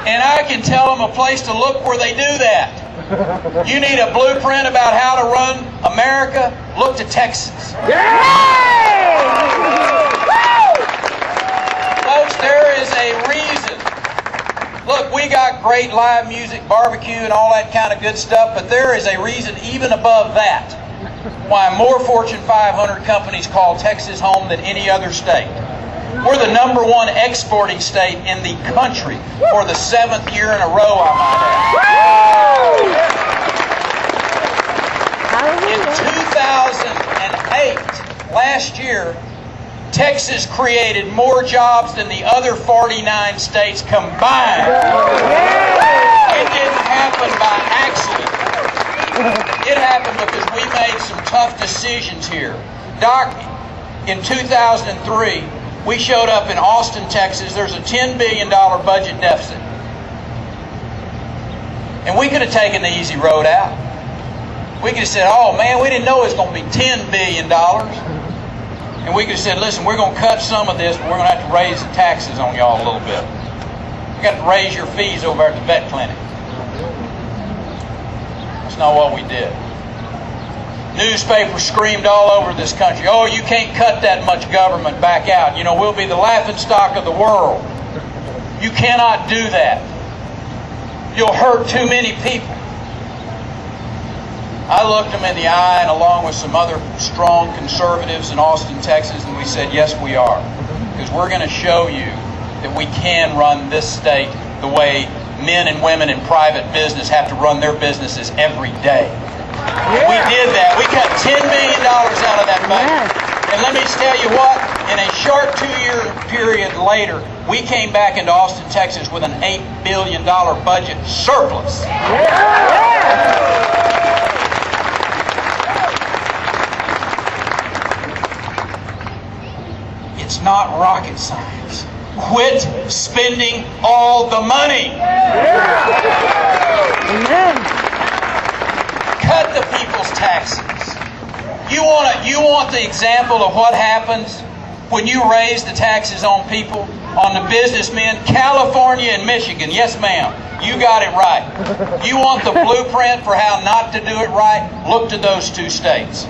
And I can tell them a place to look where they do that. You need a blueprint about how to run America? Look to Texas. Folks, there is a reason. Look, we got great live music, barbecue, and all that kind of good stuff, but there is a reason even above that why more Fortune 500 companies call Texas home than any other state. We're the #1 exporting state in the country for the 7th year in a row, I might add. In 2008, last year, Texas created more jobs than the other 49 states combined. It didn't happen by accident. It happened because we made some tough decisions here. Doc, in 2003, we showed up in Austin, Texas. There's a $10 billion budget deficit. And we could have taken the easy road out. We could have said, oh man, we didn't know it was going to be $10 billion. And we could have said, listen, we're going to cut some of this, but we're going to have to raise the taxes on y'all a little bit. You got to raise your fees over at the vet clinic. That's not what we did. Newspapers screamed all over this country, oh, you can't cut that much government back out. You know, we'll be the laughingstock of the world. You cannot do that. You'll hurt too many people. I looked them in the eye, and along with some other strong conservatives in Austin, Texas, and we said, yes, we are. Because we're going to show you that we can run this state the way men and women in private business have to run their businesses every day. We did that. We cut $10 million out of that budget. And let me tell you what, in a short 2-year period later, we came back into Austin, Texas with an $8 billion budget surplus. It's not rocket science. Quit spending all the money. Amen. Cut the people's taxes. You want the example of what happens when you raise the taxes on people, on the businessmen? California and Michigan, yes ma'am, you got it right. You want the blueprint for how not to do it right? Look to those 2 states.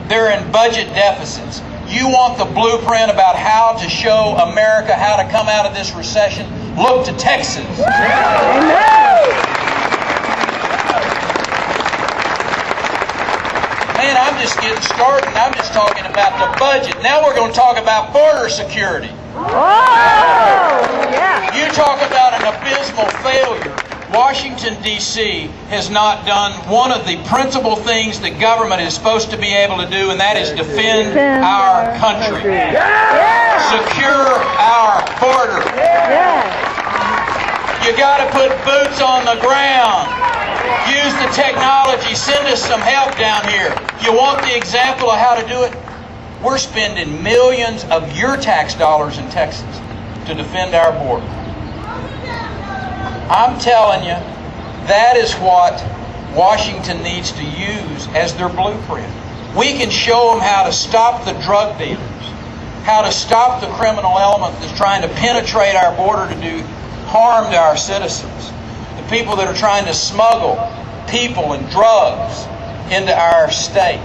They're in budget deficits. You want the blueprint about how to show America how to come out of this recession? Look to Texas. Man, I'm just getting started. I'm just talking about the budget. Now we're going to talk about border security. You talk about an abysmal failure. Washington, D.C. has not done one of the principal things that government is supposed to be able to do, and that is defend our country. Secure our border. You got to put boots on the ground. Use the technology. Send us some help down here. You want the example of how to do it? We're spending millions of your tax dollars in Texas to defend our border. I'm telling you, that is what Washington needs to use as their blueprint. We can show them how to stop the drug dealers, how to stop the criminal element that's trying to penetrate our border to do harm to our citizens, the people that are trying to smuggle people and drugs into our state.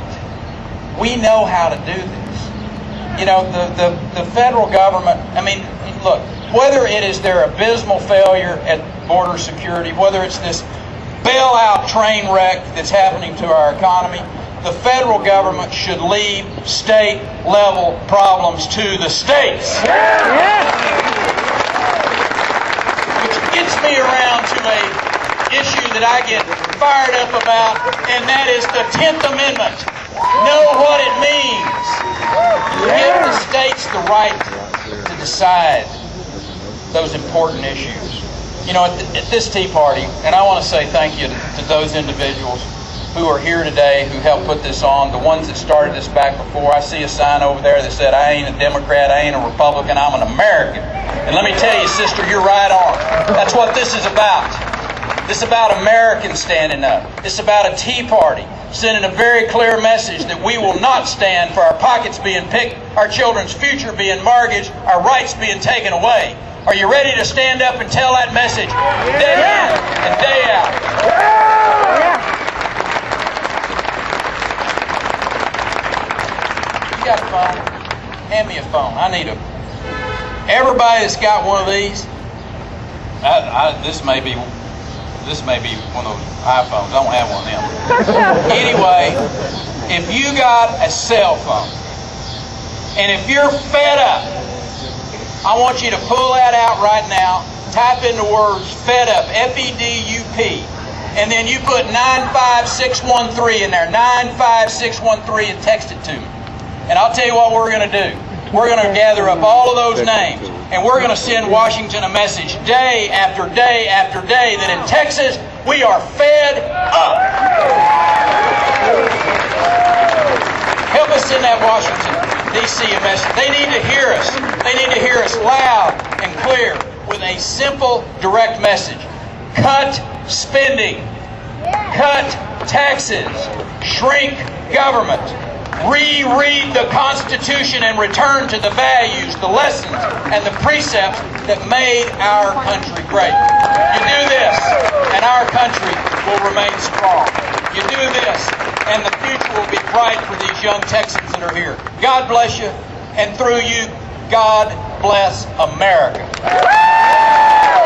We know how to do this. You know, the federal government, I mean, look, whether it is their abysmal failure at border security, whether it's this bailout train wreck that's happening to our economy, the federal government should leave state-level problems to the states. Which gets me around to a issue that I get fired up about, and that is the 10th Amendment. Know what it means. Give the states the right to decide those important issues. You know, at this Tea Party, and I want to say thank you to those individuals who are here today who helped put this on, the ones that started this back before. I see a sign over there that said, I ain't a Democrat, I ain't a Republican, I'm an American. And let me tell you, sister, you're right on. That's what this is about. This is about Americans standing up. It's about a Tea Party sending a very clear message that we will not stand for our pockets being picked, our children's future being mortgaged, our rights being taken away. Are you ready to stand up and tell that message day in and day out? You got a phone? Hand me a phone. I need a... Everybody that's got one of these, this may be one of those iPhones. I don't have one of them. Anyway, if you got a cell phone, and if you're fed up, I want you to pull that out right now, type in the words fed up, F-E-D-U-P, and then you put 95613 in there, 95613, and text it to me. And I'll tell you what we're going to do. We're going to gather up all of those names, and we're going to send Washington a message day after day after day that in Texas, we are fed up. Help us send that Washington, D.C. a message. They need to hear us. They need to hear us loud and clear with a simple, direct message. Cut spending. Cut taxes. Shrink government. Reread the Constitution and return to the values, the lessons, and the precepts that made our country great. You do this, and our country will remain strong. You do this, and the future will be bright for these young Texans that are here. God bless you, and through you, God bless America.